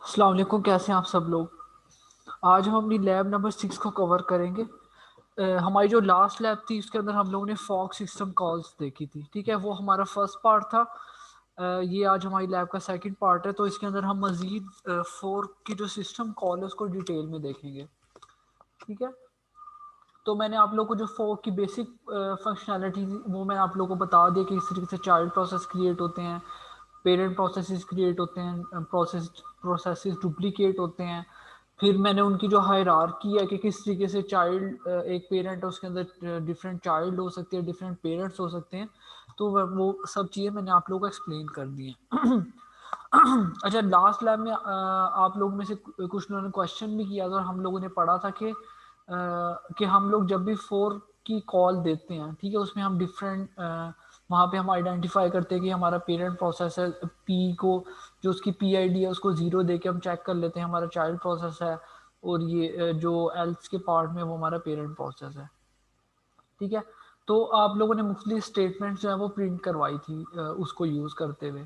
अस्सलाम वालेकुम, कैसे हैं आप सब लोग। आज हम अपनी लैब नंबर 6 को कवर करेंगे। हमारी जो लास्ट लैब थी उसके अंदर हम लोगों ने फॉग सिस्टम कॉल्स देखी थी। ठीक है, वो हमारा फर्स्ट पार्ट था। ये आज हमारी लैब का सेकंड पार्ट है, तो इसके अंदर हम मजीद फोर की जो सिस्टम कॉल है उसको डिटेल में देखेंगे। ठीक है, तो मैंने आप लोगों को जो फोक की बेसिक फंक्शनैलिटी थी वो मैंने आप लोगों को बता दिया कि इस तरीके से चाइल्ड प्रोसेस क्रिएट होते हैं, पेरेंट प्रोसेसेस क्रिएट होते हैं, प्रोसेसेस डुप्लीकेट होते हैं। फिर मैंने उनकी जो हायरार्की है कि किस तरीके से चाइल्ड, एक पेरेंट है उसके अंदर डिफरेंट चाइल्ड हो सकते हैं, डिफरेंट पेरेंट्स हो सकते हैं। तो वो सब चीज़ें मैंने आप लोगों को एक्सप्लेन कर दी हैं। अच्छा, लास्ट लैब में आप लोगों में से कुछ लोगों ने क्वेश्चन भी किया था और हम लोगों ने पढ़ा था कि हम लोग जब भी फोर की कॉल देते हैं, ठीक है, उसमें हम डिफरेंट वहाँ पे हम आइडेंटिफाई करते हैं कि हमारा पेरेंट प्रोसेस है। पी को जो उसकी पी आई डी है उसको ज़ीरो दे के हम चेक कर लेते हैं हमारा चाइल्ड प्रोसेस है, और ये जो एल्स के पार्ट में वो हमारा पेरेंट प्रोसेस है। ठीक है, तो आप लोगों ने मुख्तलिफ स्टेटमेंट जो है वो प्रिंट करवाई थी उसको यूज़ करते हुए।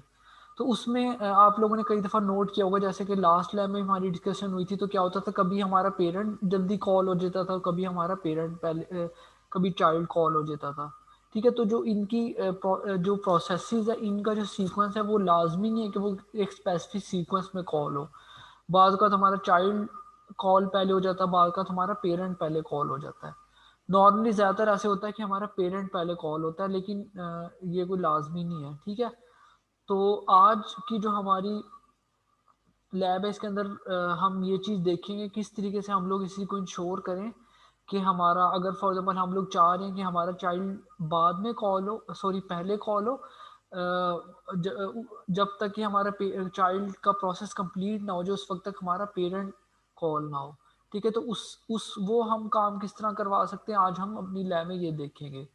तो उसमें आप लोगों ने कई दफ़ा नोट किया होगा, जैसे कि लास्ट लैब में हमारी डिस्कशन हुई थी, तो क्या होता था कभी हमारा पेरेंट जल्दी कॉल हो जाता था, कभी हमारा पेरेंट पहले, कभी चाइल्ड कॉल हो जाता था। ठीक है, तो जो इनकी जो प्रोसेसेस है, इनका जो सीक्वेंस है वो लाजमी नहीं है कि वो एक स्पेसिफिक सीक्वेंस में कॉल हो। बाद का हमारा चाइल्ड कॉल पहले हो जाता है, बाद का हमारा पेरेंट पहले कॉल हो जाता है। नॉर्मली ज़्यादातर ऐसे होता है कि हमारा पेरेंट पहले कॉल होता है, लेकिन ये कोई लाजमी नहीं है। ठीक है, तो आज की जो हमारी लैब है इसके अंदर हम ये चीज़ देखेंगे किस तरीके से हम लोग इसी को इंश्योर करें कि हमारा, अगर फॉर एग्जांपल हम लोग चाह रहे हैं कि हमारा चाइल्ड बाद में कॉल हो, सॉरी पहले कॉल हो, जब तक कि हमारा चाइल्ड का प्रोसेस कंप्लीट ना हो, जो उस वक्त तक हमारा पेरेंट कॉल ना हो। ठीक है, तो उस वो हम काम किस तरह करवा सकते हैं आज हम अपनी लैब में ये देखेंगे।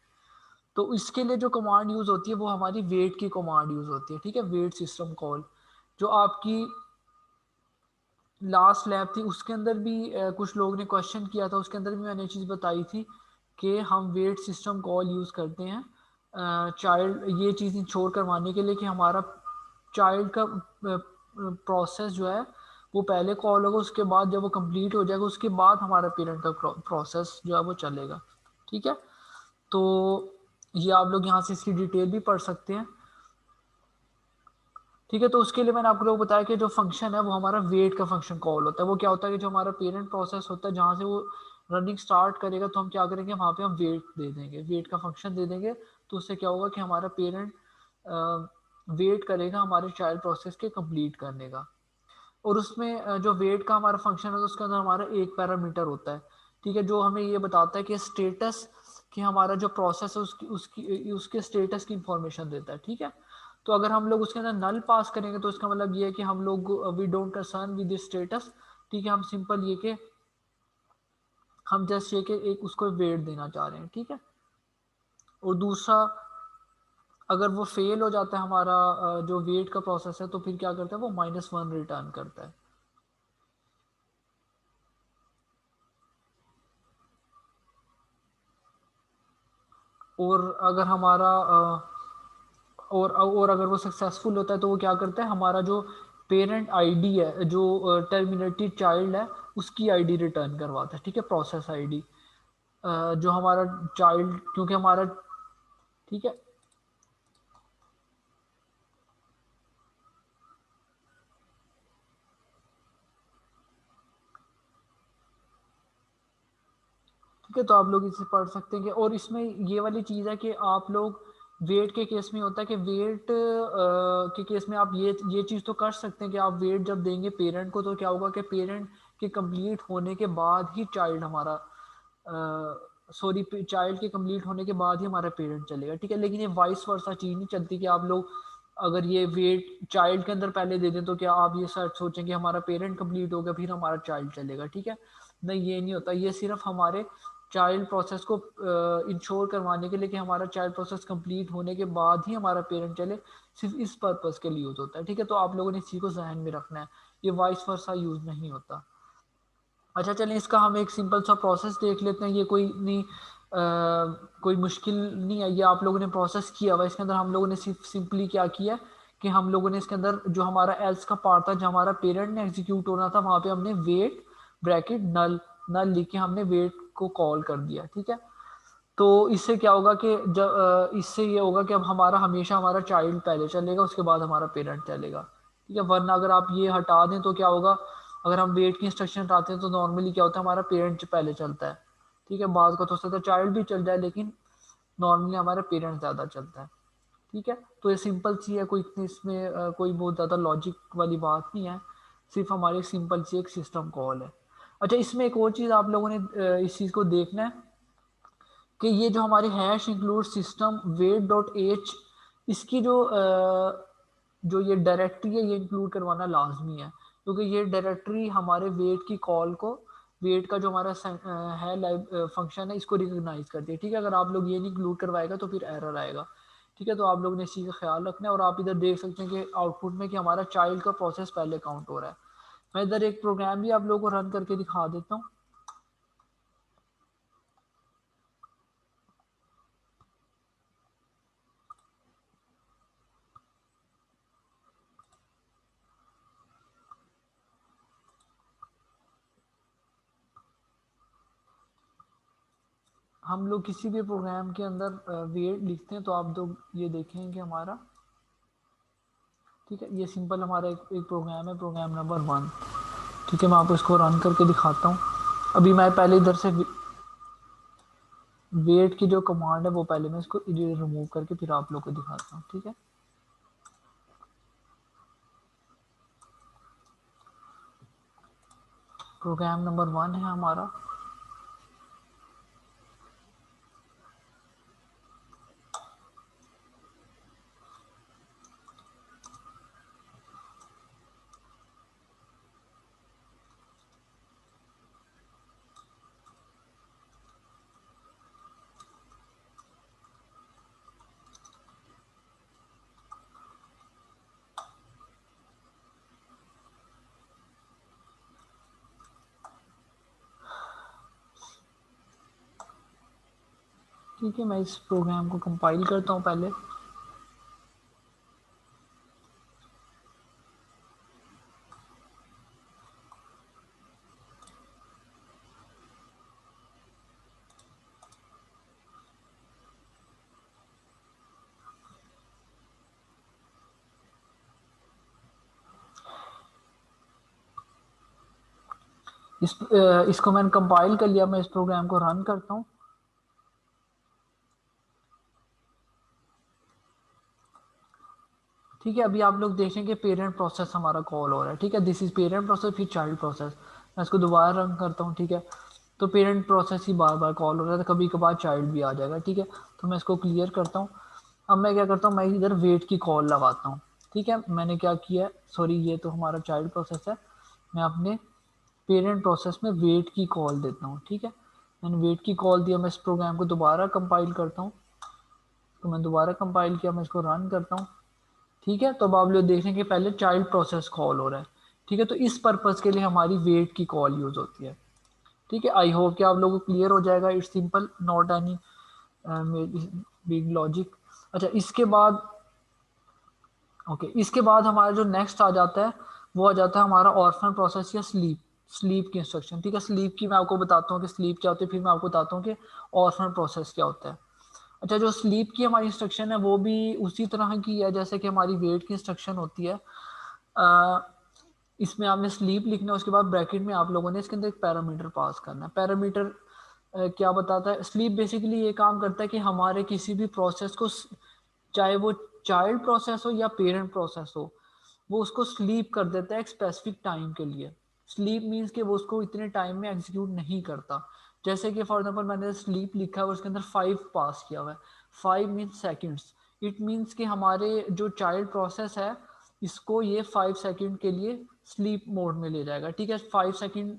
तो इसके लिए जो कमांड यूज़ होती है वो हमारी वेट की कमांड यूज़ होती है। ठीक है, वेट सिस्टम कॉल जो आपकी लास्ट लैब थी उसके अंदर भी कुछ लोगों ने क्वेश्चन किया था, उसके अंदर भी मैंने चीज़ बताई थी कि हम वेट सिस्टम कॉल यूज़ करते हैं चाइल्ड, ये चीज़ इंश्योर करवाने के लिए कि हमारा चाइल्ड का प्रोसेस जो है वो पहले कॉल होगा, उसके बाद जब वो कंप्लीट हो जाएगा उसके बाद हमारा पेरेंट का प्रोसेस जो है वो चलेगा। ठीक है, तो ये आप लोग यहाँ से इसकी डिटेल भी पढ़ सकते हैं। ठीक है, तो उसके लिए मैंने आपको लोग बताया कि जो फंक्शन है वो हमारा वेट का फंक्शन कॉल होता है। वो क्या होता है कि जो हमारा पेरेंट प्रोसेस होता है जहाँ से वो रनिंग स्टार्ट करेगा, तो हम क्या करेंगे वहाँ पे हम वेट दे देंगे, वेट का फंक्शन दे देंगे। तो उससे क्या होगा कि हमारा पेरेंट वेट करेगा हमारे चाइल्ड प्रोसेस के कंप्लीट करने का। और उसमें जो वेट का हमारा फंक्शन है तो उसके अंदर हमारा एक पैरामीटर होता है। ठीक है, जो हमें ये बताता है कि स्टेटस, कि हमारा जो प्रोसेस है उसकी उसकी उसके स्टेटस की इंफॉर्मेशन देता है। ठीक है, तो अगर हम लोग उसके अंदर नल पास करेंगे तो इसका मतलब ये है कि हम लोग we don't concern with status. ठीक है, हम सिंपल ये कि हम जस्ट ये कि एक उसको वेट देना चाह रहे हैं। ठीक है, और दूसरा, अगर वो फेल हो जाता है हमारा जो वेट का प्रोसेस है, तो फिर क्या करता है वो -1 रिटर्न करता है। और अगर हमारा और अगर वो सक्सेसफुल होता है तो वो क्या करता है, हमारा जो पेरेंट आईडी है, जो टर्मिनेटेड चाइल्ड है उसकी आईडी रिटर्न करवाता है। ठीक है, प्रोसेस आईडी, जो हमारा चाइल्ड, क्योंकि हमारा, ठीक है, ठीक है, तो आप लोग इसे पढ़ सकते हैं और इसमें ये वाली चीज़ है कि आप लोग वेट के केस में होता है कि वेट के केस में आप ये चीज़ तो कर सकते हैं कि आप वेट जब देंगे पेरेंट को, तो क्या होगा कि पेरेंट के कंप्लीट होने के बाद ही चाइल्ड हमारा, सॉरी, चाइल्ड के कंप्लीट होने के बाद ही हमारा पेरेंट चलेगा। ठीक है, लेकिन ये वाइस वर्सा चीज़ नहीं चलती कि आप लोग अगर ये वेट चाइल्ड के अंदर पहले दे दें तो क्या आप ये सच सोचेंगे हमारा पेरेंट कंप्लीट होगा फिर हमारा चाइल्ड चलेगा। ठीक है, नहीं, ये नहीं होता। ये सिर्फ हमारे चाइल्ड प्रोसेस को इंश्योर करवाने के लिए कि हमारा चाइल्ड प्रोसेस कंप्लीट होने के बाद ही हमारा पेरेंट चले, सिर्फ इस पर्पज़ के लिए यूज़ होता है। ठीक है, तो आप लोगों ने इस चीज़ को जहन में रखना है, ये वाइस वर्सा यूज़ नहीं होता। अच्छा, चलें इसका हम एक सिंपल सा प्रोसेस देख लेते हैं। ये कोई नहीं, कोई मुश्किल नहीं है, ये आप लोगों ने प्रोसेस किया हुआ। इसके अंदर हम लोगों ने सिर्फ सिंपली क्या किया कि हम लोगों ने इसके अंदर जो हमारा एल्स का पार्ट था, जो हमारा पेरेंट ने एग्जीक्यूट होना था, वहां पे हमने वेट ब्रैकेट नल नल लिख के हमने वेट को कॉल कर दिया, ठीक है। तो इससे क्या होगा कि जब इससे ये होगा कि अब हमारा हमेशा हमारा चाइल्ड पहले चलेगा, उसके बाद हमारा पेरेंट चलेगा, ठीक है। वरना अगर आप ये हटा दें तो क्या होगा, अगर हम वेट की इंस्ट्रक्शन हटाते हैं तो नॉर्मली क्या होता है, हमारा पेरेंट पहले चलता है, ठीक है। बाद का तो सकता चाइल्ड भी चल जाए, लेकिन नॉर्मली हमारा पेरेंट ज़्यादा चलता है, ठीक है। तो ये सिंपल सी है, कोई इतनी इसमें कोई बहुत ज़्यादा लॉजिक वाली बात नहीं है, सिर्फ हमारी सिंपल सी एक सिस्टम कॉल है। अच्छा, इसमें एक और चीज़ आप लोगों ने इस चीज़ को देखना है कि ये जो हमारी hash include system wait dot h, इसकी जो ये डायरेक्टरी है, ये इंक्लूड करवाना लाजमी है, क्योंकि ये डायरेक्टरी हमारे वेट की कॉल को, वेट का जो हमारा है लाइव फंक्शन है, इसको रिकॉग्नाइज करती है, ठीक है। अगर आप लोग ये नहीं इंक्लूड करवाएगा तो फिर एरर आएगा, ठीक है। तो आप लोग ने इस चीज़ का ख्याल रखना है। और आप इधर देख सकते हैं कि आउटपुट में कि हमारा चाइल्ड का प्रोसेस पहले काउंट हो रहा है। मैं इधर एक प्रोग्राम भी आप लोगों को रन करके दिखा देता हूँ। हम लोग किसी भी प्रोग्राम के अंदर वेट लिखते हैं तो आप लोग ये देखेंगे हमारा, ठीक है, ये सिंपल हमारा एक प्रोग्राम है, प्रोग्राम नंबर 1, ठीक है। मैं आपको इसको रन करके दिखाता हूँ। अभी मैं पहले इधर से वेट की जो कमांड है वो पहले मैं इसको रिमूव करके फिर आप लोग को दिखाता हूँ, ठीक है। प्रोग्राम नंबर 1 है हमारा। ठीक है, मैं इस प्रोग्राम को कंपाइल करता हूँ पहले। इसको मैंने कंपाइल कर लिया, मैं इस प्रोग्राम को रन करता हूँ। ठीक है, अभी आप लोग देखेंगे पेरेंट प्रोसेस हमारा कॉल हो रहा है, ठीक है। दिस इज पेरेंट प्रोसेस, फिर चाइल्ड प्रोसेस। मैं इसको दोबारा रन करता हूँ, ठीक है। तो पेरेंट प्रोसेस ही बार बार कॉल हो रहा है, तो कभी कभार चाइल्ड भी आ जाएगा, ठीक है। तो मैं इसको क्लियर करता हूँ। अब मैं क्या करता हूँ, मैं इधर वेट की कॉल लगाता हूँ, ठीक है। मैंने क्या किया है, सॉरी, ये तो हमारा चाइल्ड प्रोसेस है। मैं अपने पेरेंट प्रोसेस में वेट की कॉल देता हूँ, ठीक है। मैंने वेट की कॉल दिया, मैं इस प्रोग्राम को दोबारा कंपाइल करता हूँ। तो मैं दोबारा कंपाइल किया, मैं इसको रन करता हूँ, ठीक है। तो अब आप लोग देखेंगे पहले चाइल्ड प्रोसेस कॉल हो रहा है, ठीक है। तो इस पर्पज़ के लिए हमारी वेट की कॉल यूज़ होती है, ठीक है। आई होप कि आप लोगों को क्लियर हो जाएगा। It's simple, not any big logic. अच्छा, इसके बाद ओके, इसके बाद हमारा जो नेक्स्ट आ जाता है, वो आ जाता है हमारा ऑर्फन प्रोसेस या स्लीप, स्लीप की इंस्ट्रक्शन, ठीक है। स्लीप की मैं आपको बताता हूँ कि स्लीप क्या होती है, फिर मैं आपको बताता हूँ कि ऑर्फन प्रोसेस क्या होता है। अच्छा, जो स्लीप की हमारी इंस्ट्रक्शन है वो भी उसी तरह की है जैसे कि हमारी वेट की इंस्ट्रक्शन होती है। अ, इसमें आपने स्लीप लिखना है, उसके बाद ब्रैकेट में आप लोगों ने इसके अंदर एक पैरामीटर पास करना है। पैरामीटर क्या बताता है, स्लीप बेसिकली ये काम करता है कि हमारे किसी भी प्रोसेस को, चाहे वो चाइल्ड प्रोसेस हो या पेरेंट प्रोसेस हो, वो उसको स्लीप कर देता है एक स्पेसिफिक टाइम के लिए। स्लीप मीन्स कि वो उसको इतने टाइम में एग्जीक्यूट नहीं करता। जैसे कि फॉर एग्जाम्पल मैंने स्लीप लिखा है और उसके अंदर 5 पास किया हुआ है, 5 मीन्स सेकेंड्स। इट मीन्स कि हमारे जो चाइल्ड प्रोसेस है, इसको ये 5 सेकेंड के लिए स्लीप मोड में ले जाएगा, ठीक है। 5 सेकेंड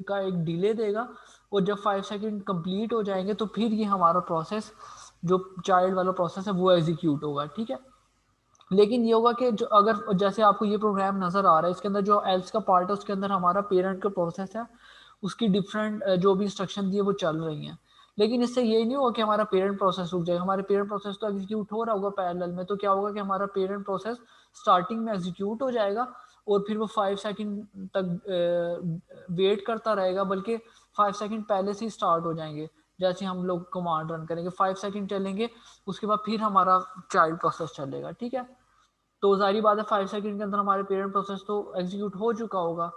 का एक डिले देगा, और जब 5 सेकेंड कंप्लीट हो जाएंगे तो फिर ये हमारा प्रोसेस, जो चाइल्ड वाला प्रोसेस है, वो एग्जीक्यूट होगा, ठीक है। लेकिन ये होगा कि जो अगर जैसे आपको ये प्रोग्राम नज़र आ रहा है, इसके अंदर जो एल्स का पार्ट है उसके अंदर हमारा पेरेंट का प्रोसेस है, उसकी डिफरेंट जो भी इंस्ट्रक्शन दी है वो चल रही हैं। लेकिन इससे ये नहीं होगा कि हमारा पेरेंट प्रोसेस रुक जाएगा, हमारे पेरेंट प्रोसेस तो एग्जीक्यूट हो रहा होगा पैरेलल में। तो क्या होगा कि हमारा पेरेंट प्रोसेस स्टार्टिंग में एग्जीक्यूट हो जाएगा और फिर वो 5 सेकंड तक वेट करता रहेगा, बल्कि 5 सेकंड पहले से ही स्टार्ट हो जाएंगे। जैसे हम लोग कमांड रन करेंगे 5 सेकंड चलेंगे, उसके बाद फिर हमारा चाइल्ड प्रोसेस चलेगा, ठीक है। तो जाहिर बात है 5 सेकंड के अंदर हमारे पेरेंट प्रोसेस तो एग्जीक्यूट हो चुका होगा।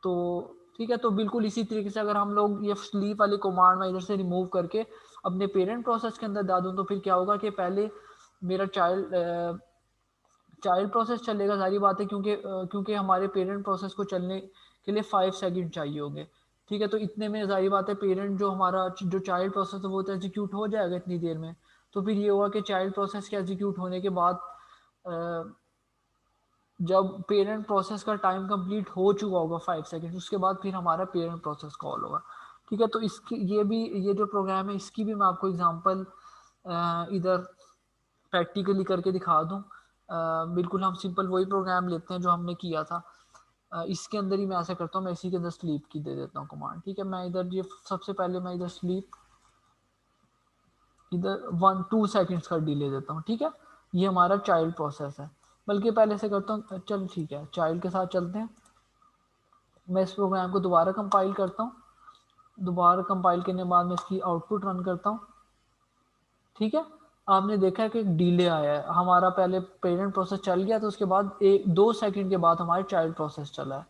तो ठीक है, तो बिल्कुल इसी तरीके से अगर हम लोग ये स्लीप वाली कमांड में इधर से रिमूव करके अपने पेरेंट प्रोसेस के अंदर डाल दूं, तो फिर क्या होगा कि पहले मेरा चाइल्ड प्रोसेस चलेगा, सारी बात है, क्योंकि हमारे पेरेंट प्रोसेस को चलने के लिए 5 सेकंड चाहिए होंगे, ठीक है। तो इतने में जाहिर बात है पेरेंट जो हमारा जो चाइल्ड प्रोसेस है वो तो एग्जीक्यूट हो जाएगा इतनी देर में। तो फिर ये हुआ कि चाइल्ड प्रोसेस के एग्जीक्यूट होने के बाद जब पेरेंट प्रोसेस का टाइम कंप्लीट हो चुका होगा 5 सेकंड, उसके बाद फिर हमारा पेरेंट प्रोसेस कॉल होगा, ठीक है। तो इसकी ये जो प्रोग्राम है इसकी भी मैं आपको एग्जांपल इधर प्रैक्टिकली करके दिखा दूं। बिल्कुल हम सिंपल वही प्रोग्राम लेते हैं जो हमने किया था। इसके अंदर ही मैं ऐसा करता हूँ, मैं इसी के अंदर स्लीप की दे देता हूँ कमांड, ठीक है। मैं इधर ये सबसे पहले मैं इधर स्लीप इधर 1-2 सेकंड्स का डिले देता हूँ, ठीक है। ये हमारा चाइल्ड प्रोसेस है, बल्कि पहले से करता हूँ, चल ठीक है चाइल्ड के साथ चलते हैं। मैं इस प्रोग्राम को दोबारा कंपाइल करता हूँ, दोबारा कंपाइल करने के बाद मैं इसकी आउटपुट रन करता हूँ, ठीक है। आपने देखा है कि एक डिले आया है, हमारा पहले पेरेंट प्रोसेस चल गया तो उसके बाद 1-2 सेकंड के बाद हमारे चाइल्ड प्रोसेस चला है।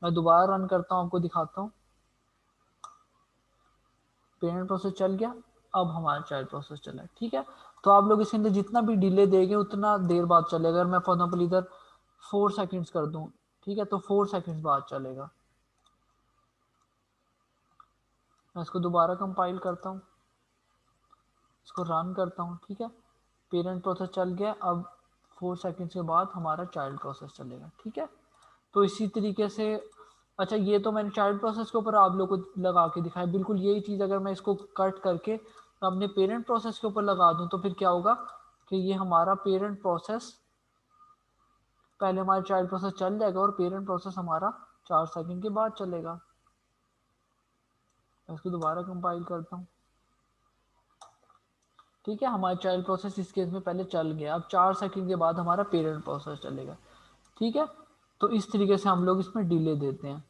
मैं दोबारा रन करता हूँ, आपको दिखाता हूँ। पेरेंट प्रोसेस चल गया, अब हमारा चाइल्ड प्रोसेस चला है, ठीक है। तो आप लोग इसके अंदर जितना भी डिले देंगे उतना देर बाद चलेगा। अगर मैं फॉर एग्जाम्पल इधर 4 सेकंड्स कर दूं, ठीक है, तो 4 सेकंड्स बाद चलेगा। मैं इसको दोबारा कंपाइल करता हूँ, इसको रन करता हूँ, ठीक है। पेरेंट प्रोसेस चल गया, अब 4 सेकंड्स के बाद हमारा चाइल्ड प्रोसेस चलेगा, ठीक है। तो इसी तरीके से, अच्छा ये तो मैंने चाइल्ड प्रोसेस के ऊपर आप लोग को लगा के दिखाया, बिल्कुल यही चीज़ अगर मैं इसको कट करके अपने पेरेंट प्रोसेस के ऊपर लगा दूं, तो फिर क्या होगा कि ये हमारा पेरेंट प्रोसेस पहले हमारा चाइल्ड प्रोसेस चल जाएगा और पेरेंट प्रोसेस हमारा 4 सेकंड के बाद चलेगा। मैं इसको दोबारा कंपाइल करता हूँ, ठीक है। हमारा चाइल्ड प्रोसेस इस केस में पहले चल गया, अब 4 सेकंड के बाद हमारा पेरेंट प्रोसेस चलेगा, ठीक है। तो इस तरीके से हम लोग इसमें डिले देते हैं।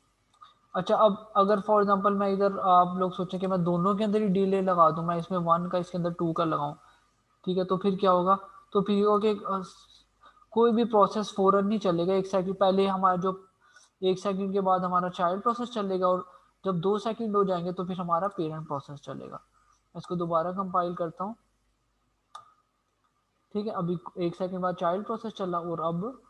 अच्छा, अब अगर फॉर एग्जांपल मैं इधर, आप लोग सोचें कि मैं दोनों के अंदर ही डिले लगा दूं, मैं इसमें 1 का इसके अंदर 2 का लगाऊं, ठीक है। तो फिर क्या होगा, तो फिर ये होगा कि कोई भी प्रोसेस फौरन नहीं चलेगा। 1 सेकंड पहले हमारा जो 1 सेकंड के बाद हमारा चाइल्ड प्रोसेस चलेगा, और जब 2 सेकंड हो जाएंगे तो फिर हमारा पेरेंट प्रोसेस चलेगा। इसको दोबारा कंपाइल करता हूँ, ठीक है। अभी 1 सेकंड बाद चाइल्ड प्रोसेस चला और अब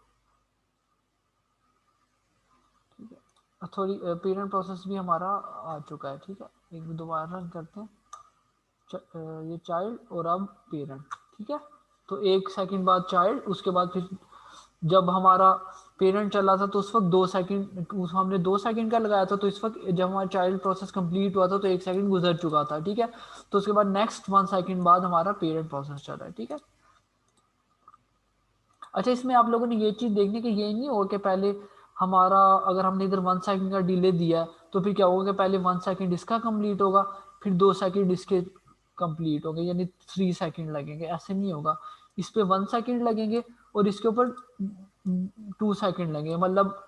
थोड़ी पेरेंट प्रोसेस भी हमारा आ चुका है, ठीक है। एक दोबारा रन करते हैं, ये चाइल्ड और अब पेरेंट, ठीक है। तो 1 सेकंड बाद चाइल्ड, उसके बाद फिर जब हमारा पेरेंट चला था तो उस वक्त 2 सेकंड, हमने 2 सेकंड का लगाया था, तो इस वक्त जब हमारा चाइल्ड प्रोसेस कंप्लीट हुआ था तो 1 सेकंड गुजर चुका था, ठीक है। तो उसके बाद नेक्स्ट 1 सेकंड बाद हमारा पेरेंट प्रोसेस चल रहा है, ठीक है। अच्छा, इसमें आप लोगों ने ये चीज देखनी कि ये नहीं हो कि पहले हमारा, अगर हमने इधर 1 सेकंड का डिले दिया है तो फिर क्या होगा कि पहले 1 सेकंड इसका कंप्लीट होगा, फिर 2 सेकंड इसके कंप्लीट होंगे, यानी 3 सेकंड लगेंगे। ऐसे नहीं होगा, इस पे 1 सेकंड लगेंगे और इसके ऊपर 2 सेकंड लगेंगे, मतलब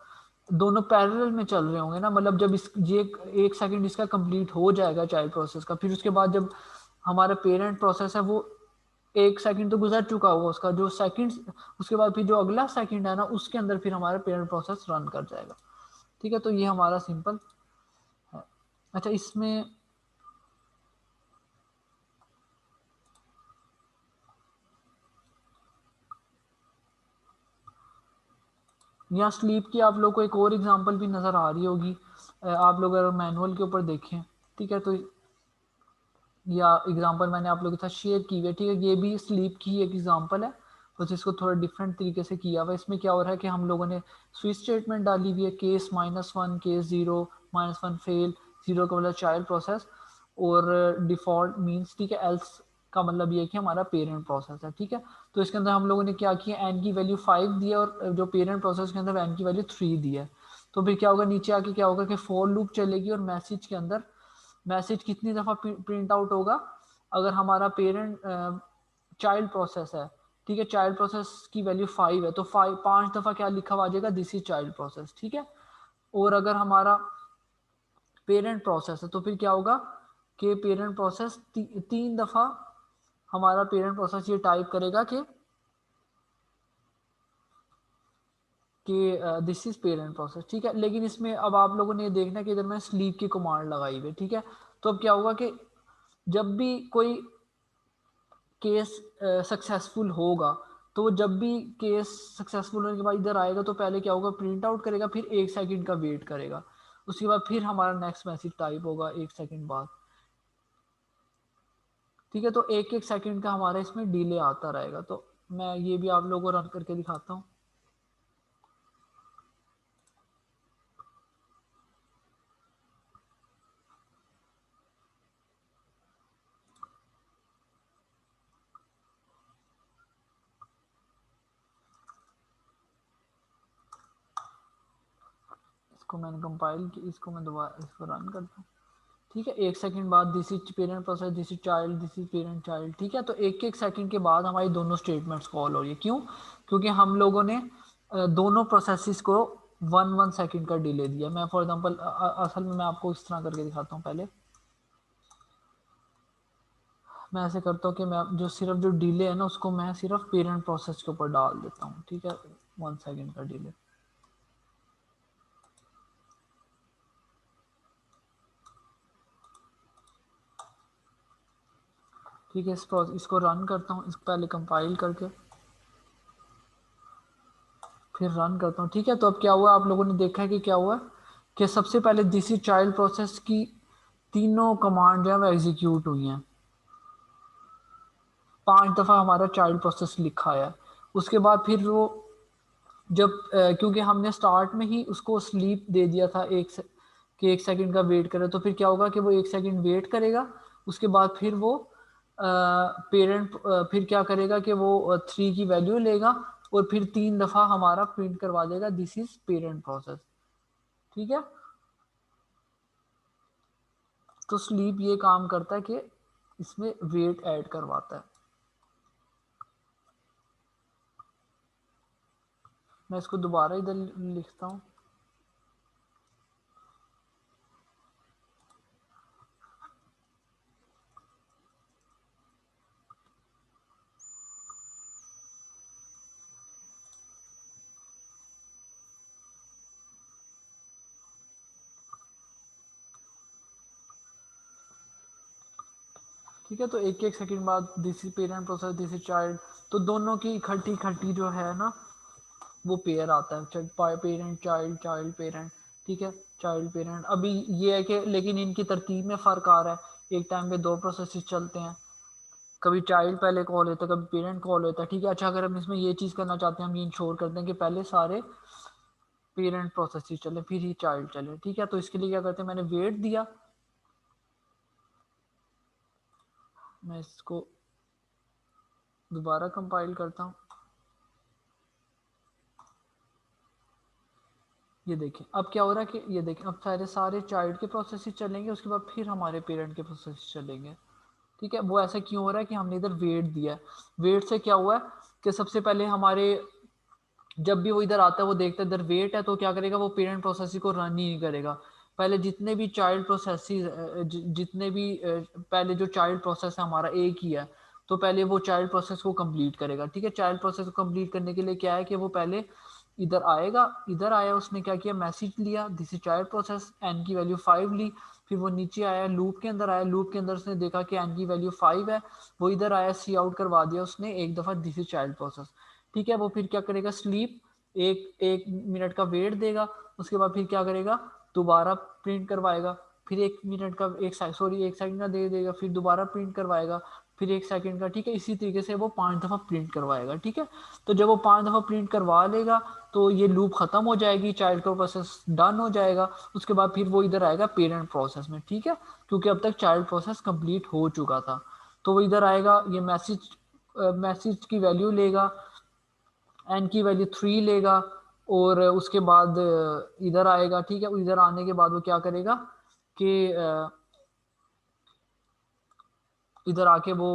दोनों पैरेलल में चल रहे होंगे ना। मतलब जब इस ये 1 सेकंड इसका कंप्लीट हो जाएगा चाइल्ड प्रोसेस का, फिर उसके बाद जब हमारा पेरेंट प्रोसेस है वो 1 सेकंड तो गुजर चुका होगा उसका जो सेकंड, उसके बाद फिर जो अगला सेकंड है ना उसके अंदर फिर हमारा पेरेंट प्रोसेस रन कर जाएगा, ठीक है। तो ये हमारा सिंपल है। अच्छा, इसमें यहाँ स्लीप की आप लोग को एक और एग्जांपल भी नज़र आ रही होगी, आप लोग अगर मैनुअल के ऊपर देखें, ठीक है। तो या एग्जांपल मैंने आप लोगों के साथ शेयर की हुई है, ठीक है। ये भी स्लीप की एक एग्जांपल है, बस इसको थोड़ा डिफरेंट तरीके से किया हुआ है। इसमें क्या हो रहा है कि हम लोगों ने स्विच स्टेटमेंट डाली हुई है, केस -1, केस 0, -1 फेल, 0 का मतलब चाइल्ड प्रोसेस, और डिफॉल्ट मीन्स, ठीक है। एल्स का मतलब ये है कि हमारा पेरेंट प्रोसेस है, ठीक है। तो इसके अंदर हम लोगों ने क्या किया, एन की वैल्यू 5 दी है और जो पेरेंट प्रोसेस के अंदर एन की वैल्यू 3 दी है। तो फिर क्या होगा, नीचे आके क्या होगा कि फॉर लूप चलेगी और मैसेज के अंदर मैसेज कितनी दफ़ा प्रिंट आउट होगा? अगर हमारा पेरेंट चाइल्ड प्रोसेस है, ठीक है, चाइल्ड प्रोसेस की वैल्यू 5 है, तो 5 दफ़ा क्या लिखा हुआ आ जाएगा, दिस इज चाइल्ड प्रोसेस, ठीक है। और अगर हमारा पेरेंट प्रोसेस है तो फिर क्या होगा कि पेरेंट प्रोसेस 3 दफ़ा हमारा पेरेंट प्रोसेस ये टाइप करेगा कि दिस इज पेरेंट प्रोसेस, ठीक है। लेकिन इसमें अब आप लोगों ने ये देखना कि इधर मैं स्लीप की कमांड लगाई हुई, ठीक है। तो अब क्या होगा कि जब भी कोई केस सक्सेसफुल होगा, तो जब भी केस सक्सेसफुल होने के बाद इधर आएगा तो पहले क्या होगा, प्रिंट आउट करेगा, फिर 1 सेकंड का वेट करेगा, उसके बाद फिर हमारा नेक्स्ट मैसेज टाइप होगा 1 सेकंड बाद, ठीक है। तो 1 1 सेकंड का हमारा इसमें डिले आता रहेगा। तो मैं ये भी आप लोगों को रन करके दिखाता हूँ। इसको मैंने कंपाइल की, इसको मैं दोबारा इसको रन करता हूँ, ठीक है। 1 सेकंड बाद this is parent process, this is child, this is parent child, ठीक है। तो 1 1 सेकंड के बाद हमारी दोनों स्टेटमेंट्स कॉल हो रही है। क्यों? क्योंकि हम लोगों ने दोनों प्रोसेसेस को 1 1 सेकंड का डिले दिया। मैं फॉर एग्जांपल असल में मैं आपको इस तरह करके दिखाता हूँ। पहले मैं ऐसे करता हूँ कि मैं जो सिर्फ जो डिले है ना उसको मैं सिर्फ पेरेंट प्रोसेस के ऊपर डाल देता हूँ, ठीक है, 1 सेकंड का डिले, ठीक है। इसको रन करता हूँ, इसको पहले कंपाइल करके फिर रन करता हूँ, ठीक है। तो अब क्या हुआ, आप लोगों ने देखा है कि क्या हुआ कि सबसे पहले दिस इज चाइल्ड प्रोसेस की तीनों कमांड जो है वो एग्जीक्यूट हुई हैं। 5 दफ़ा हमारा चाइल्ड प्रोसेस लिखा है। उसके बाद फिर वो जब क्योंकि हमने स्टार्ट में ही उसको स्लीप दे दिया था कि 1 सेकंड का वेट करे, तो फिर क्या होगा कि वो 1 सेकंड वेट करेगा। उसके बाद फिर वो पेरेंट फिर क्या करेगा कि वो 3 की वैल्यू लेगा और फिर 3 दफ़ा हमारा प्रिंट करवा देगा दिस इज पेरेंट प्रोसेस, ठीक है। तो स्लीप ये काम करता है कि इसमें वेट ऐड करवाता है। मैं इसको दोबारा इधर लिखता हूँ। ठीक है, तो 1 1 सेकंड बाद this is parent process, this is child, तो दोनों की इकट्ठी इकट्ठी जो है ना वो पेयर आता है, पेरेंट चाइल्ड, चाइल्ड पेरेंट, ठीक है, चाइल्ड पेरेंट। अभी ये है कि लेकिन इनकी तरतीब में फ़र्क आ रहा है, एक टाइम पे 2 प्रोसेस चलते हैं, कभी चाइल्ड पहले कॉल होता है, कभी पेरेंट कॉल होता है, ठीक है। अच्छा, अगर हम इसमें ये चीज़ करना चाहते हैं, हम ये इंश्योर करते हैं कि पहले सारे पेरेंट प्रोसेस चले फिर ही चाइल्ड चले, ठीक है। तो इसके लिए क्या करते हैं, मैंने वेट दिया, मैं इसको दोबारा कंपाइल करता हूँ। ये देखें अब क्या हो रहा है कि ये देखें अब सारे सारे चाइल्ड के प्रोसेस चलेंगे, उसके बाद फिर हमारे पेरेंट के प्रोसेस चलेंगे, ठीक है। वो ऐसा क्यों हो रहा है कि हमने इधर वेट दिया है। वेट से क्या हुआ है कि सबसे पहले हमारे जब भी वो इधर आता है वो देखता है इधर वेट है, तो क्या करेगा, वो पेरेंट प्रोसेस को रन ही नहीं करेगा। पहले जितने भी चाइल्ड प्रोसेस जितने भी पहले जो चाइल्ड प्रोसेस है हमारा एक ही है, तो पहले वो चाइल्ड प्रोसेस को कंप्लीट करेगा, ठीक है। चाइल्ड प्रोसेस को कंप्लीट करने के लिए क्या है कि वो पहले इधर आएगा, इधर आया, उसने क्या किया, मैसेज लिया this is child process, n की वैल्यू 5 ली, फिर वो नीचे आया, लूप के अंदर आया, लूप के अंदर उसने देखा कि एन की वैल्यू 5 है, वो इधर आया, सी आउट करवा दिया उसने 1 दफ़ा दिस इज चाइल्ड प्रोसेस, ठीक है। वो फिर क्या करेगा, स्लीप 1 1 मिनट का वेट देगा, उसके बाद फिर क्या करेगा, दोबारा प्रिंट करवाएगा, फिर 1 मिनट का 1 सेकंड का दे देगा, फिर दोबारा प्रिंट करवाएगा, फिर 1 सेकंड का, ठीक है। इसी तरीके से वो 5 दफ़ा प्रिंट करवाएगा, ठीक है। तो जब वो 5 दफ़ा प्रिंट करवा लेगा तो ये लूप खत्म हो जाएगी, चाइल्ड का प्रोसेस डन हो जाएगा। उसके बाद फिर वो इधर आएगा पेरेंट प्रोसेस में, ठीक है, क्योंकि अब तक चाइल्ड प्रोसेस कंप्लीट हो चुका था। तो वो इधर आएगा, ये मैसेज की वैल्यू लेगा, एन की वैल्यू 3 लेगा, और उसके बाद इधर आएगा, ठीक है। इधर आने के बाद वो क्या करेगा कि इधर आके वो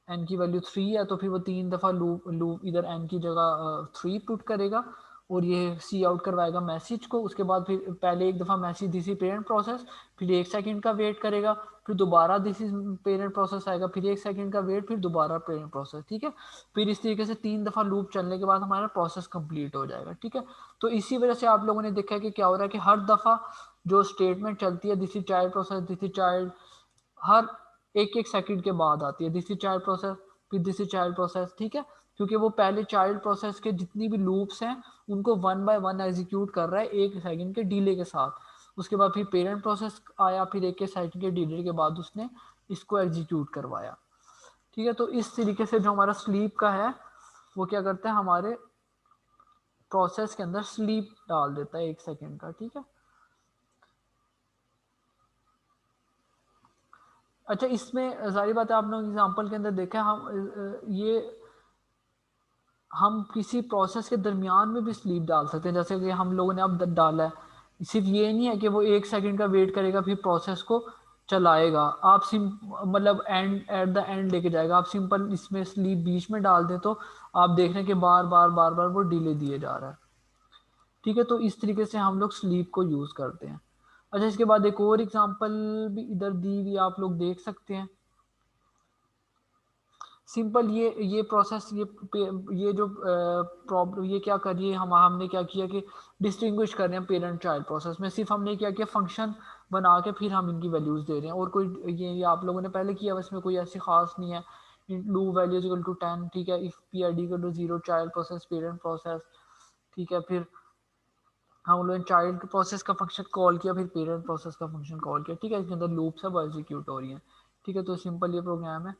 एन की वैल्यू 3 है तो फिर वो 3 दफ़ा लूप लूप इधर एन की जगह 3 पुट करेगा और ये सी आउट करवाएगा मैसेज को। उसके बाद फिर पहले एक दफ़ा message this is parent process, फिर 1 सेकंड का वेट करेगा, फिर दोबारा दिस इज पेरेंट प्रोसेस आएगा, फिर 1 सेकंड का वेट, फिर दोबारा पेरेंट प्रोसेस। ठीक है, फिर इस तरीके से 3 दफ़ा लूप चलने के बाद हमारा प्रोसेस कंप्लीट हो जाएगा। ठीक है, तो इसी वजह से आप लोगों ने देखा है कि क्या हो रहा है कि हर दफ़ा जो स्टेटमेंट चलती है this is child process, this is child, हर एक एक सेकंड के बाद आती है दिस इज चाइल्ड प्रोसेस, फिर दिस इज चाइल्ड प्रोसेस। ठीक है, क्योंकि वो पहले चाइल्ड प्रोसेस के जितनी भी लूप्स हैं उनको 1 बाय 1 एग्जीक्यूट कर रहा है 1 सेकंड के डिले के साथ। उसके बाद फिर पेरेंट प्रोसेस आया, फिर 1 सेकंड के डिले के बाद उसने इसको एग्जीक्यूट करवाया। ठीक है, तो इस तरीके से जो हमारा स्लीप का है वो क्या करता है, हमारे प्रोसेस के अंदर स्लीप डाल देता है 1 सेकंड का। ठीक है, अच्छा इसमें सारी बातें आप लोग एग्जाम्पल के अंदर देखा हम ये हम किसी प्रोसेस के दरमियान में भी स्लीप डाल सकते हैं, जैसे कि हम लोगों ने अब डाला है। सिर्फ ये नहीं है कि वो 1 सेकंड का वेट करेगा फिर प्रोसेस को चलाएगा, आप सिम मतलब एंड एट द एंड लेके जाएगा। आप सिंपल इसमें स्लीप बीच में डाल दें तो आप देख रहे हैं कि बार बार बार बार वो डिले दिए जा रहा है। ठीक है, तो इस तरीके से हम लोग स्लीप को यूज़ करते हैं। अच्छा, इसके बाद एक और एग्जांपल भी इधर दी हुई आप लोग देख सकते हैं। सिंपल ये प्रोसेस ये जो प्रॉब्लम ये क्या करिए हमने क्या किया कि डिस्टिंग्विश कर रहे हैं पेरेंट चाइल्ड प्रोसेस में। सिर्फ हमने क्या किया, फंक्शन बना के फिर हम इनकी वैल्यूज दे रहे हैं, और कोई ये आप लोगों ने पहले किया, इसमें कोई ऐसी खास नहीं है। लू वैल्यू इक्वल टू 10, ठीक है, if P I D equal to 0 child process parent process. ठीक है, फिर हम लोगों ने चाइल्ड प्रोसेस का फंक्शन कॉल किया, फिर पेरेंट प्रोसेस का फंक्शन कॉल किया। ठीक है, इसके अंदर लूप सब एग्जीक्यूट हो रही है। ठीक है, तो सिंपल ये प्रोग्राम है।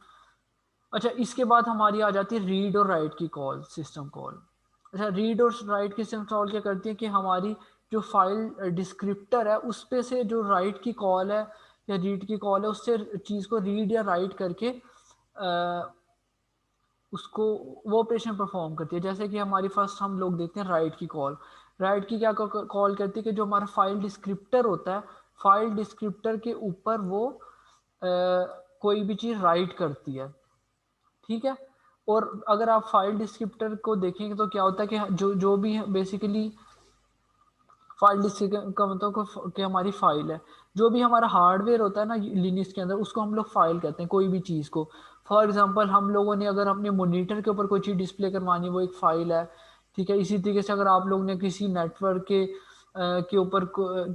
अच्छा, इसके बाद हमारी आ जाती है रीड और राइट की कॉल, सिस्टम कॉल। अच्छा, रीड और राइट की सिस्टम कॉल क्या करती है कि हमारी जो फाइल डिस्क्रिप्टर है उस पे से जो राइट की कॉल है या रीड की कॉल है उससे चीज़ को रीड या राइट करके उसको वो ऑपरेशन परफॉर्म करती है। जैसे कि हमारी फर्स्ट हम लोग देखते हैं राइट की कॉल। राइट की क्या कॉल करती है कि जो हमारा फाइल डिस्क्रिप्टर होता है, फाइल डिस्क्रिप्टर के ऊपर वो कोई भी चीज़ राइट करती है। ठीक है, और अगर आप फाइल डिस्क्रिप्टर को देखेंगे तो क्या होता है कि जो जो भी बेसिकली फाइल डिस्क्रिप्टर का मतलब कि हमारी फाइल है, जो भी हमारा हार्डवेयर होता है ना लिनक्स के अंदर उसको हम लोग फाइल कहते हैं कोई भी चीज़ को। फॉर एग्जांपल हम लोगों ने अगर अपने मॉनिटर के ऊपर कोई चीज़ डिस्प्ले करवानी है वो एक फाइल है। ठीक है, इसी तरीके से अगर आप लोगों ने किसी नेटवर्क के ऊपर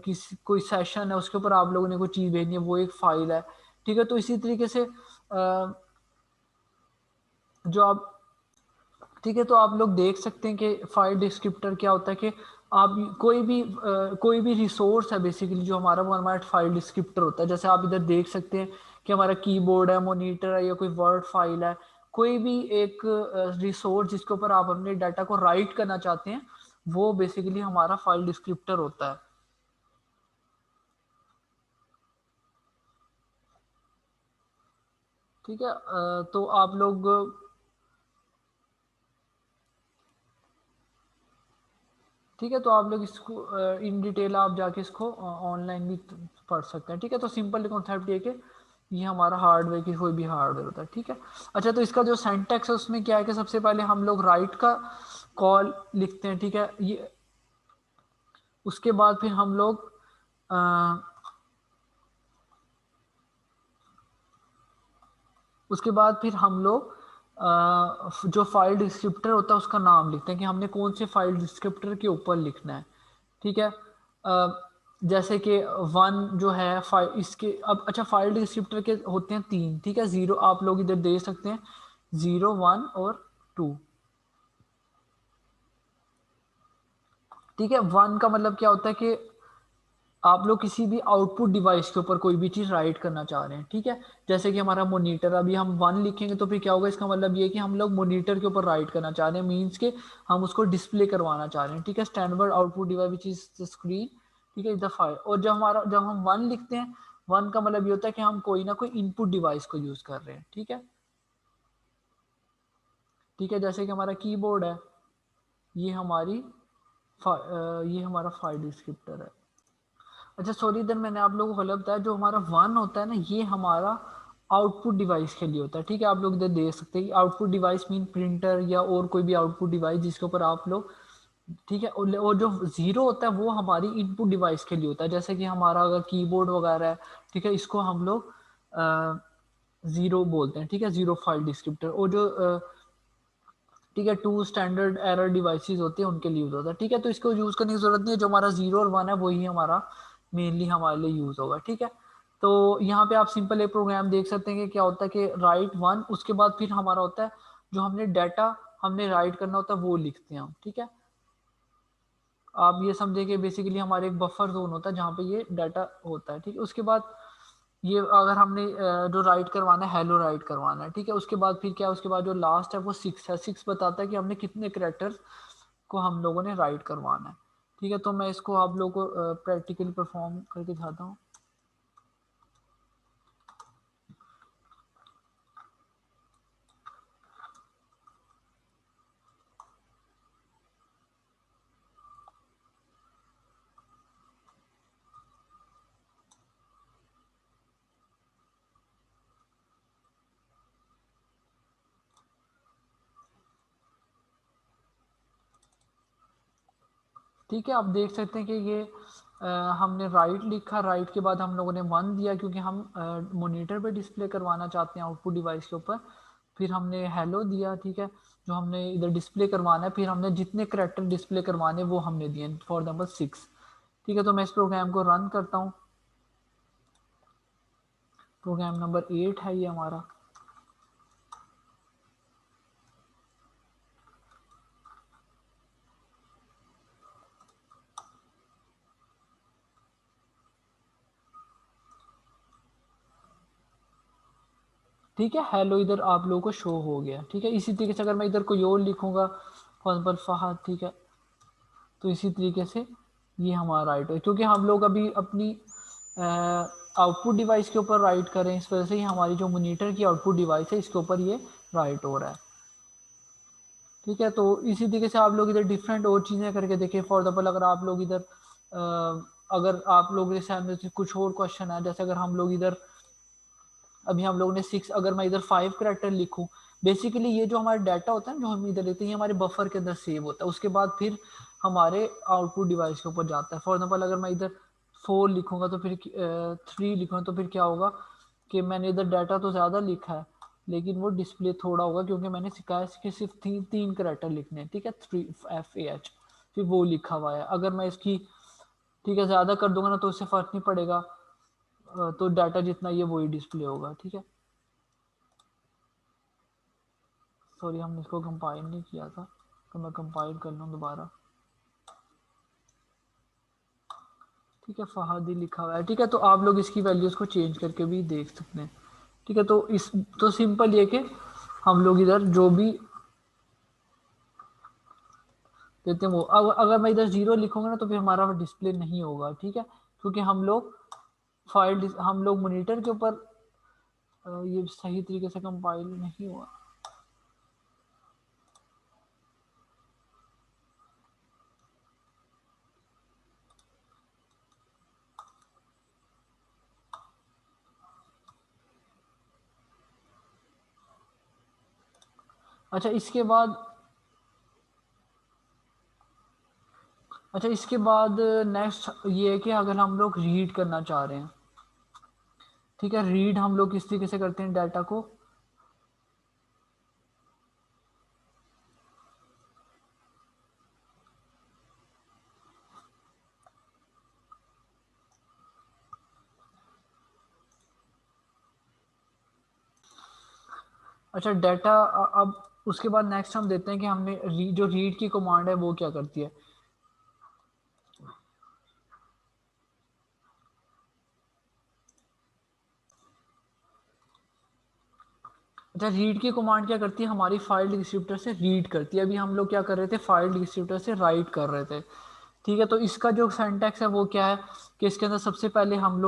किसी कोई सेशन है उसके ऊपर आप लोगों ने कोई चीज़ भेजनी है वो एक फाइल है। ठीक है, तो इसी तरीके से जो आप ठीक है, तो आप लोग देख सकते हैं कि फाइल डिस्क्रिप्टर क्या होता है कि आप कोई भी रिसोर्स है बेसिकली जो हमारा वो हमारा फाइल डिस्क्रिप्टर होता है। जैसे आप इधर देख सकते हैं कि हमारा कीबोर्ड है, मॉनिटर है, या कोई वर्ड फाइल है, कोई भी एक रिसोर्स जिसके ऊपर आप अपने डाटा को राइट करना चाहते हैं वो बेसिकली हमारा फाइल डिस्क्रिप्टर होता है। ठीक है, तो आप लोग ठीक है, तो आप लोग इसको इन डिटेल आप जाके इसको ऑनलाइन भी पढ़ सकते हैं। ठीक है, तो सिंपल कॉन्सेप्ट ये कि ये हमारा हार्डवेयर की कोई भी हार्डवेयर होता है। ठीक है, अच्छा, तो इसका जो सिंटैक्स है उसमें क्या है कि सबसे पहले हम लोग राइट का कॉल लिखते हैं। ठीक है, ये उसके बाद फिर हम लोग अ, उसके बाद फिर हम लोग जो फाइल डिस्क्रिप्टर होता है उसका नाम लिखते हैं कि हमने कौन से फाइल डिस्क्रिप्टर के ऊपर लिखना है। ठीक है, जैसे कि वन जो है फाइल इसके अब अच्छा फाइल डिस्क्रिप्टर के होते हैं 3। ठीक है, जीरो आप लोग इधर दे सकते हैं, 0 1 और 2। ठीक है, वन का मतलब क्या होता है कि आप लोग किसी भी आउटपुट डिवाइस के ऊपर कोई भी चीज़ राइट करना चाह रहे हैं। ठीक है, जैसे कि हमारा मॉनिटर, अभी हम 1 लिखेंगे तो फिर क्या होगा, इसका मतलब ये है कि हम लोग मॉनिटर के ऊपर राइट करना चाह रहे हैं, मीन्स के हम उसको डिस्प्ले करवाना चाह रहे हैं। ठीक है, standard output device which is the screen. ठीक है, इज द फाइल। और जब हम 1 लिखते हैं, 1 का मतलब ये होता है कि हम कोई ना कोई इनपुट डिवाइस को यूज़ कर रहे हैं। ठीक है, ठीक है, जैसे कि हमारा कीबोर्ड है, ये हमारी ये हमारा फाइल डिस्क्रिप्टर है। अच्छा सॉरी, इधर मैंने आप लोगों को गलत बताया, जो हमारा 1 होता है ना ये हमारा आउटपुट डिवाइस के लिए होता है, ठीक है। आप लोग इधर देख सकते हैं कि आउटपुट डिवाइस मीन प्रिंटर या और कोई भी आउटपुट डिवाइस जिसके ऊपर आप लोग, ठीक है। और जो जीरो होता है वो हमारी इनपुट डिवाइस के लिए होता है, जैसे कि हमारा अगर कीबोर्ड वगैरह है, ठीक है, इसको हम लोग जीरो बोलते हैं, ठीक है, जीरो फाइल डिस्क्रिप्टर। और जो ठीक है, टू स्टैंडर्ड एरर डिवाइसेस होते हैं उनके लिए यूज होता है, ठीक है। तो इसको यूज करने की जरूरत नहीं है, जो हमारा जीरो और वन है वही हमारा मेनली हमारे लिए यूज होगा, ठीक है। तो यहाँ पे आप सिंपल एक प्रोग्राम देख सकते हैं कि क्या होता है कि राइट वन, उसके बाद फिर हमारा होता है जो हमने डाटा हमने राइट करना होता है वो लिखते हैं हम, ठीक है। आप ये समझे कि बेसिकली हमारे एक बफर जोन होता है जहाँ पे ये डाटा होता है, ठीक है। उसके बाद ये अगर हमने जो राइट करवाना है, हेलो राइट करवाना है, ठीक है। उसके बाद फिर क्या है, उसके बाद जो लास्ट है वो सिक्स है, सिक्स बताता है कि हमने कितने करेक्टर्स को हम लोगों ने राइट करवाना है, ठीक है। तो मैं इसको आप लोगों को प्रैक्टिकली परफॉर्म करके दिखाता हूँ। ठीक है, आप देख सकते हैं कि ये हमने राइट लिखा, राइट के बाद हम लोगों ने वन दिया क्योंकि हम मॉनिटर पे डिस्प्ले करवाना चाहते हैं आउटपुट डिवाइस के ऊपर। फिर हमने हेलो दिया, ठीक है, जो हमने इधर डिस्प्ले करवाना है। फिर हमने जितने करेक्टर डिस्प्ले करवाने वो हमने दिए, फॉर एग्जाम्पल सिक्स, ठीक है। तो मैं इस प्रोग्राम को रन करता हूँ। प्रोग्राम नंबर 8 है ये हमारा। ठीक है, हेलो इधर आप लोगों को शो हो गया, ठीक है। इसी तरीके से अगर मैं इधर कोई और लिखूंगा, फॉर एग्जाम्पल फहद, ठीक है, तो इसी तरीके से ये हमारा राइट है, क्योंकि हम लोग अभी अपनी आउटपुट डिवाइस के ऊपर राइट करें, इस वजह से ही हमारी जो मॉनिटर की आउटपुट डिवाइस है इसके ऊपर ये राइट हो रहा है, ठीक है। तो इसी तरीके से आप लोग इधर डिफरेंट और चीज़ें करके देखें। फॉर एग्जाम्पल अगर आप लोग इधर अगर आप लोग के सामने से कुछ और क्वेश्चन है, जैसे अगर हम लोग इधर अभी हम लोग ने सिक्स, अगर मैं इधर फाइव करेक्टर लिखूं, बेसिकली ये जो हमारा डाटा होता है जो हम इधर लेते हैं ये हमारे बफर के अंदर सेव होता है, उसके बाद फिर हमारे आउटपुट डिवाइस के ऊपर जाता है। फॉर एग्जाम्पल अगर मैं इधर फोर लिखूंगा तो फिर थ्री लिखूंगा तो फिर क्या होगा कि मैंने इधर डाटा तो ज़्यादा लिखा है लेकिन वो डिस्प्ले थोड़ा होगा, क्योंकि मैंने सिखाया कि सिर्फ तीन तीन करेक्टर लिखने हैं, ठीक है, थ्री FAH, फिर वो लिखा हुआ है। अगर मैं इसकी, ठीक है, ज़्यादा कर दूंगा ना तो इससे फ़र्क नहीं पड़ेगा, तो डाटा जितना ये वही डिस्प्ले होगा, ठीक है। सॉरी, हमने इसको कंपाइल नहीं किया था, तो मैं कंपाइल कर लूँ दोबारा। ठीक है, फहादी लिखा हुआ है, ठीक है। तो आप लोग इसकी वैल्यूज़ को चेंज करके भी देख सकते हैं, ठीक है। तो इस तो सिंपल ये कि हम लोग इधर जो भी देते हैं वो, अगर मैं इधर जीरो लिखूंगा ना तो फिर हमारा डिस्प्ले नहीं होगा, ठीक है, क्योंकि हम लोग हम लोग मॉनिटर के ऊपर ये सही तरीके से कंपाइल नहीं हुआ। अच्छा इसके बाद अच्छा इसके बाद नेक्स्ट ये है कि अगर हम लोग रीड करना चाह रहे हैं, ठीक है, रीड हम लोग किस तरीके से करते हैं डाटा को। अच्छा डाटा, अब उसके बाद नेक्स्ट हम देते हैं कि हमने जो रीड की कमांड है वो क्या करती है। अच्छा रीड की कमांड क्या करती है, हमारी फाइल डिस्क्रिप्टर से रीड करती है। अभी हम लोग क्या कर रहे थे, फाइल डिस्क्रिप्टर से राइट कर रहे थे, ठीक है। तो इसका जो सिंटैक्स है वो क्या है कि इसके अंदर सबसे पहले हम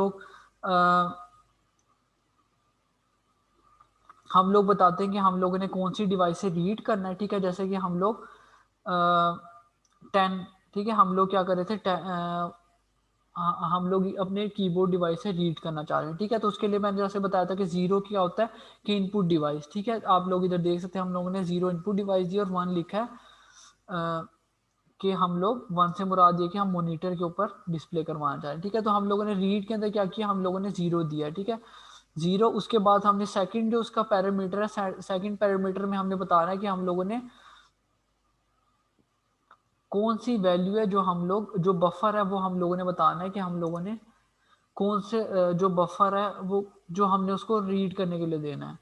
लोग बताते हैं कि हम लोगों ने कौन सी डिवाइस से रीड करना है, ठीक है। जैसे कि हम लोग 10, ठीक है, हम लोग क्या कर रहे थे, हम लोग अपने कीबोर्ड डिवाइस से रीड करना चाह रहे हैं, ठीक है। तो उसके लिए मैंने जैसे बताया था कि जीरो क्या होता है कि इनपुट डिवाइस, ठीक है। आप लोग इधर देख सकते हैं हम लोगों ने जीरो इनपुट डिवाइस दी और वन लिखा है कि हम लोग वन से मुराद ये कि हम मॉनिटर के ऊपर डिस्प्ले करवाना चाह रहे हैं, ठीक है। तो हम लोगों ने रीड के अंदर क्या किया, हम लोगों ने जीरो दिया, ठीक है। जीरो, उसके बाद हमने सेकंड जो उसका पैरामीटर है, सेकंड पैरामीटर में हमने बताना है कि हम लोगों ने कौन सी वैल्यू है जो हम लोग, जो बफर है वो हम लोगों ने बताना है कि हम लोगों ने कौन से जो बफर है वो जो हमने उसको रीड करने के लिए देना है,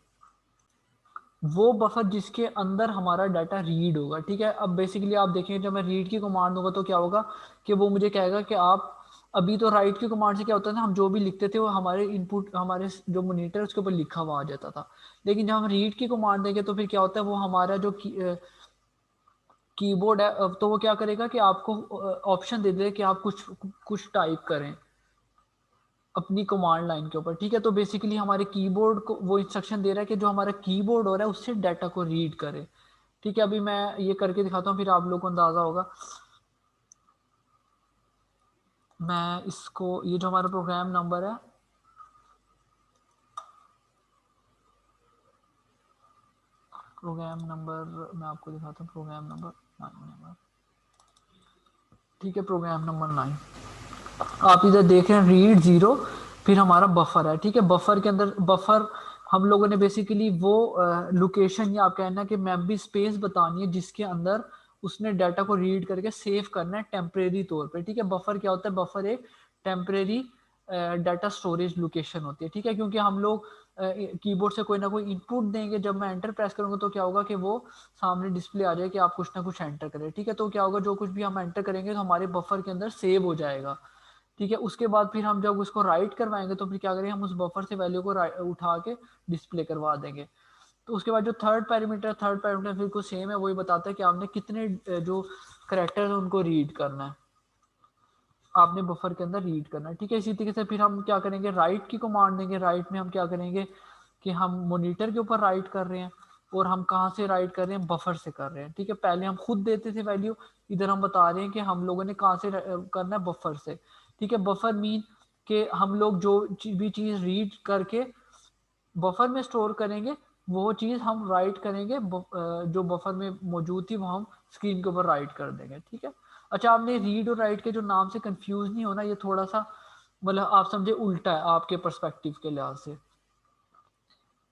वो बफर जिसके अंदर हमारा डाटा रीड होगा, ठीक है। अब बेसिकली आप देखेंगे जब मैं रीड की कमांड दूंगा तो क्या होगा कि वो मुझे कहेगा कि आप, अभी तो राइट की कमांड से क्या होता है ना, हम जो भी लिखते थे वो हमारे इनपुट, हमारे जो मॉनिटर उसके ऊपर लिखा हुआ आ जाता था। लेकिन जब हम रीड की कमांड देंगे तो फिर क्या होता है, वो हमारा जो कीबोर्ड है, तो वो क्या करेगा कि आपको ऑप्शन दे दे कि आप कुछ कुछ टाइप करें अपनी कमांड लाइन के ऊपर, ठीक है। तो बेसिकली हमारे कीबोर्ड को वो इंस्ट्रक्शन दे रहा है कि जो हमारा कीबोर्ड हो रहा है उससे डाटा को रीड करे, ठीक है। अभी मैं ये करके दिखाता हूँ फिर आप लोगों को अंदाजा होगा। मैं इसको, ये जो हमारा प्रोग्राम नंबर है, प्रोग्राम नंबर मैं आपको दिखाता हूँ, प्रोग्राम नंबर 9 ठीक है, प्रोग्राम नंबर 9 आप इधर देख रहे हैं रीड जीरो, फिर हमारा बफर है, ठीक है। बफर के अंदर, बफर हम लोगों ने बेसिकली वो लोकेशन या आप कहना कि मेमोरी स्पेस बतानी है जिसके अंदर उसने डाटा को रीड करके सेव करना है टेम्परेरी तौर पे, ठीक है। बफर क्या होता है, बफर एक टेम्परेरी डाटा स्टोरेज लोकेशन होती है, ठीक है। क्योंकि हम लोग कीबोर्ड से कोई ना कोई इनपुट देंगे, जब मैं एंटर प्रेस करूंगा तो क्या होगा कि वो सामने डिस्प्ले आ जाए कि आप कुछ ना कुछ एंटर करें, ठीक है। तो क्या होगा, जो कुछ भी हम एंटर करेंगे तो हमारे बफर के अंदर सेव हो जाएगा, ठीक है। उसके बाद फिर हम जब उसको राइट करवाएंगे तो फिर क्या करेंगे, हम उस बफर से वैल्यू को उठा के डिस्प्ले करवा देंगे। तो उसके बाद जो थर्ड पैरामीटर फिर कुछ सेम है, वही बताता है कि आपने कितने जो करेक्टर है उनको रीड करना है, आपने बफर के अंदर रीड करना है, ठीक है। इसी तरीके से फिर हम क्या करेंगे, राइट की कमांड देंगे। राइट में हम क्या करेंगे कि हम मॉनिटर के ऊपर राइट कर रहे हैं, और हम कहाँ से राइट कर रहे हैं, बफर से कर रहे हैं, ठीक है। पहले हम खुद देते थे वैल्यू, इधर हम बता रहे हैं कि हम लोगों ने कहाँ से करना है, बफर से, ठीक है। बफर मीन कि हम लोग जो भी चीज़ रीड करके बफर में स्टोर करेंगे वो चीज़ हम राइट करेंगे, जो बफर में मौजूद थी वो हम स्क्रीन के ऊपर राइट कर देंगे, ठीक है। अच्छा, आपने रीड और राइट के जो नाम से कंफ्यूज नहीं होना, ये थोड़ा सा मतलब आप समझे उल्टा है आपके पर्सपेक्टिव के लिहाज से,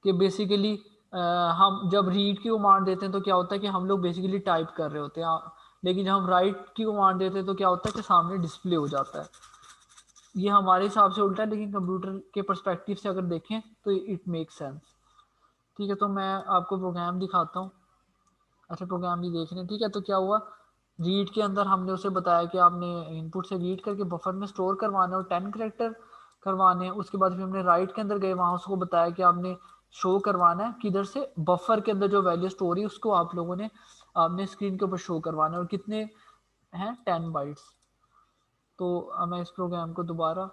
कि बेसिकली हम जब रीड की कमांड देते हैं तो क्या होता है कि हम लोग बेसिकली टाइप कर रहे होते हैं, लेकिन जब हम राइट की कमांड देते हैं तो क्या होता है कि सामने डिस्प्ले हो जाता है। ये हमारे हिसाब से उल्टा है, लेकिन कंप्यूटर के पर्सपेक्टिव से अगर देखें तो इट मेक सेंस, ठीक है। तो मैं आपको प्रोग्राम दिखाता हूँ। अच्छा, प्रोग्राम भी देख रहे हैं, ठीक है। तो क्या हुआ, रीड के अंदर हमने उसे बताया कि आपने इनपुट से रीड करके बफर में स्टोर करवाना है और 10 करेक्टर करवाने हैं। उसके बाद फिर हमने राइट के अंदर गए, वहाँ उसको बताया कि आपने शो करवाना है किधर से, बफर के अंदर जो वैल्यू स्टोर है उसको आप लोगों ने, आपने स्क्रीन के ऊपर शो करवाना है, और कितने हैं, 10 बाइट्स। तो मैं इस प्रोग्राम को दोबारा,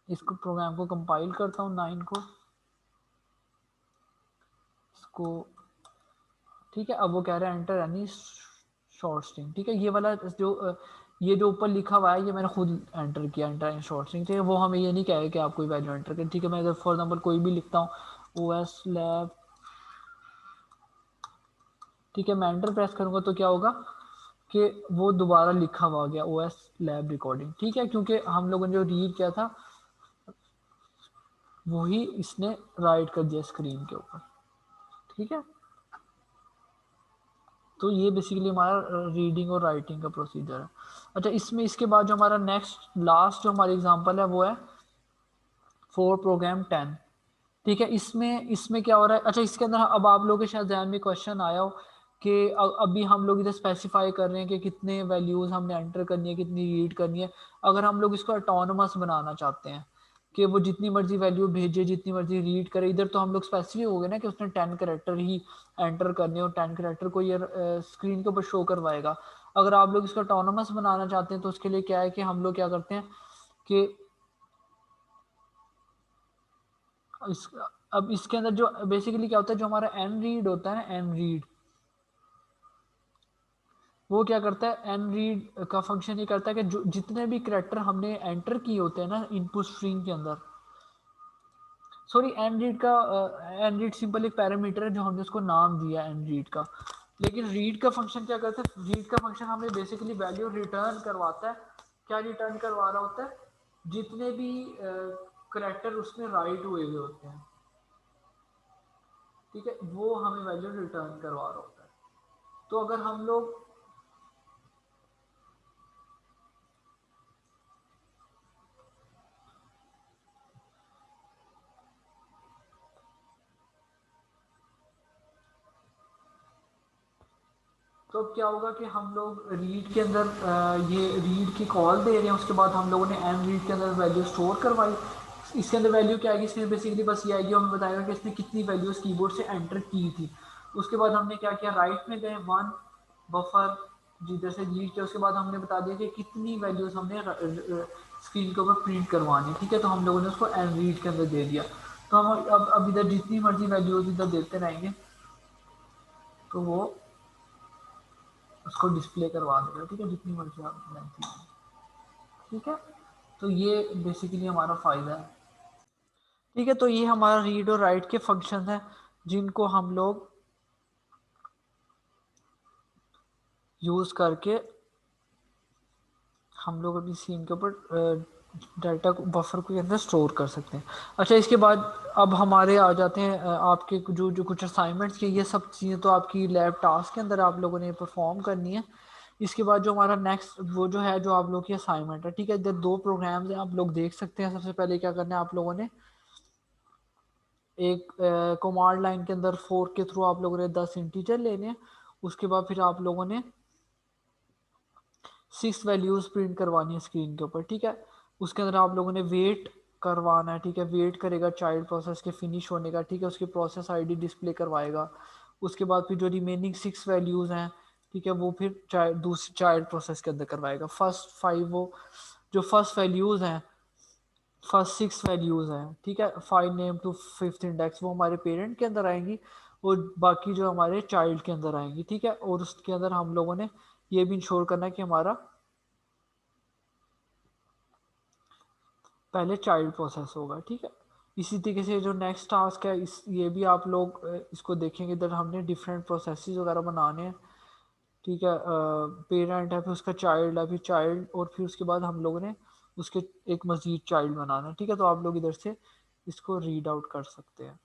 इसको प्रोग्राम को कंपाइल करता हूँ 9 को, इसको, ठीक है। अब वो कह रहा है एंटर एनी शॉर्ट स्ट्रिंग, ठीक है। ये वाला जो ये जो ऊपर लिखा हुआ है ये मैंने खुद एंटर किया, एंटर एनी शॉर्ट स्ट्रिंग, ठीक है। वो हमें ये नहीं कहेगा कि आप कोई वैल्यू एंटर करें, ठीक है। मैं इधर फॉर एग्जाम्पल कोई भी लिखता हूँ, ओ एस लैब, ठीक है। मैं एंटर प्रेस करूंगा तो क्या होगा कि वो दोबारा लिखा हुआ आ गया, ओ एस लैब रिकॉर्डिंग, ठीक है। क्योंकि हम लोगों ने जो रीड किया था वही इसने राइट कर दिया स्क्रीन के ऊपर, ठीक है। तो ये बेसिकली हमारा रीडिंग और राइटिंग का प्रोसीजर है। अच्छा, इसमें इसके बाद जो हमारा नेक्स्ट लास्ट जो हमारी एग्जांपल है वो है फॉर प्रोग्राम 10, ठीक है। इसमें इसमें क्या हो रहा है, अच्छा इसके अंदर अब आप लोगों के शायद ध्यान में क्वेश्चन आया हो कि अभी हम लोग इधर स्पेसिफाई कर रहे हैं कि कितने वैल्यूज हमने एंटर करनी है, कितनी रीड करनी है। अगर हम लोग इसको ऑटोनमस बनाना चाहते हैं कि वो जितनी मर्जी वैल्यू भेजे, जितनी मर्जी रीड करे, इधर तो हम लोग स्पेसिफिक हो गए ना कि उसने 10 करेक्टर ही एंटर करने, और 10 करेक्टर को ये स्क्रीन के ऊपर शो करवाएगा। अगर आप लोग इसको ऑटोनमस बनाना चाहते हैं तो उसके लिए क्या है कि हम लोग क्या करते हैं कि इस, अब इसके अंदर जो बेसिकली क्या होता है, जो हमारा एन रीड होता है ना, एन रीड, वो क्या करता है, एन रीड का फंक्शन ये करता है कि जो जितने भी करेक्टर हमने एंटर किए होते हैं ना इनपुट स्ट्रीम के अंदर, सॉरी एन रीड का, एन रीड सिंपल एक पैरामीटर है जो हमने उसको नाम दिया एन रीड का, लेकिन रीड का फंक्शन क्या करता है, रीड का फंक्शन हमें बेसिकली वैल्यू रिटर्न करवाता है। क्या रिटर्न करवा रहा होता है, जितने भी करेक्टर उसमें राइट हुए हुए होते हैं, ठीक है, वो हमें वैल्यू रिटर्न करवा रहा होता है। तो अगर हम लोग तो अब क्या होगा कि हम लोग रीड के अंदर ये रीड की कॉल दे रहे हैं, उसके बाद हम लोगों ने एम रीड के अंदर वैल्यू स्टोर करवाई। इसके अंदर वैल्यू क्या आएगी, इसमें बेसिकली बस ये आएगी, हमें बताएगा कि इसने कितनी वैल्यूज कीबोर्ड से एंटर की थी। उसके बाद हमने क्या किया, राइट में गए वन बफर जिधर से रीड किया, उसके बाद हमने बता दिया कि कितनी वैल्यूज हमने स्क्रीन के ऊपर प्रिंट करवानी, ठीक है, तो हम लोगों ने उसको एम रीड के अंदर दे दिया। तो हम अब इधर जितनी मर्जी वैल्यूज इधर देते रहेंगे तो वो उसको डिस्प्ले करवा देगा, ठीक है, जितनी मर्जी आप लेंथ, ठीक है। तो ये बेसिकली हमारा फ़ायदा है, ठीक है। तो ये हमारा रीड और राइट के फंक्शन हैं जिनको हम लोग यूज़ करके हम लोग अपनी स्क्रीन के ऊपर डाटा बफर के अंदर स्टोर कर सकते हैं। अच्छा, इसके बाद अब हमारे आ जाते हैं आपके जो जो कुछ असाइनमेंट्स के, ये सब चीज़ें तो आपकी लैब टास्क के अंदर आप लोगों ने परफॉर्म करनी है। इसके बाद जो हमारा नेक्स्ट वो जो है जो आप लोग की असाइनमेंट है, ठीक है, इधर दो प्रोग्राम्स हैं, आप लोग देख सकते हैं। सबसे पहले क्या करना है, आप लोगों ने एक कमांड लाइन के अंदर फोर के थ्रू आप लोगों ने 10 इंटीजर लेने हैं। उसके बाद फिर आप लोगों ने 6 वैल्यूज प्रिंट करवानी है स्क्रीन के ऊपर, ठीक है। उसके अंदर आप लोगों ने वेट करवाना है, ठीक है, वेट करेगा चाइल्ड प्रोसेस के फिनिश होने का, ठीक है, उसकी प्रोसेस आईडी डिस्प्ले करवाएगा। उसके बाद फिर जो रिमेनिंग 6 वैल्यूज हैं, ठीक है, वो फिर चाइल्ड दूसरी चाइल्ड प्रोसेस के अंदर करवाएगा। फर्स्ट 5 वो जो फर्स्ट वैल्यूज हैं, फर्स्ट 6 वैल्यूज हैं, ठीक है, 5 नेम टू 5th इंडेक्स, वो हमारे पेरेंट के अंदर आएंगी और बाकी जो हमारे चाइल्ड के अंदर आएंगी, ठीक है। और उसके अंदर हम लोगों ने ये भी इंश्योर करना है कि हमारा पहले चाइल्ड प्रोसेस होगा, ठीक है। इसी तरीके से जो नेक्स्ट टास्क है इस ये भी आप लोग इसको देखेंगे, इधर हमने डिफरेंट प्रोसेसेस वगैरह बनाने हैं, ठीक है। पेरेंट है, फिर उसका चाइल्ड है, फिर चाइल्ड, और फिर उसके बाद हम लोगों ने उसके एक मजीद चाइल्ड बनाना है, ठीक है। तो आप लोग इधर से इसको रीड आउट कर सकते हैं।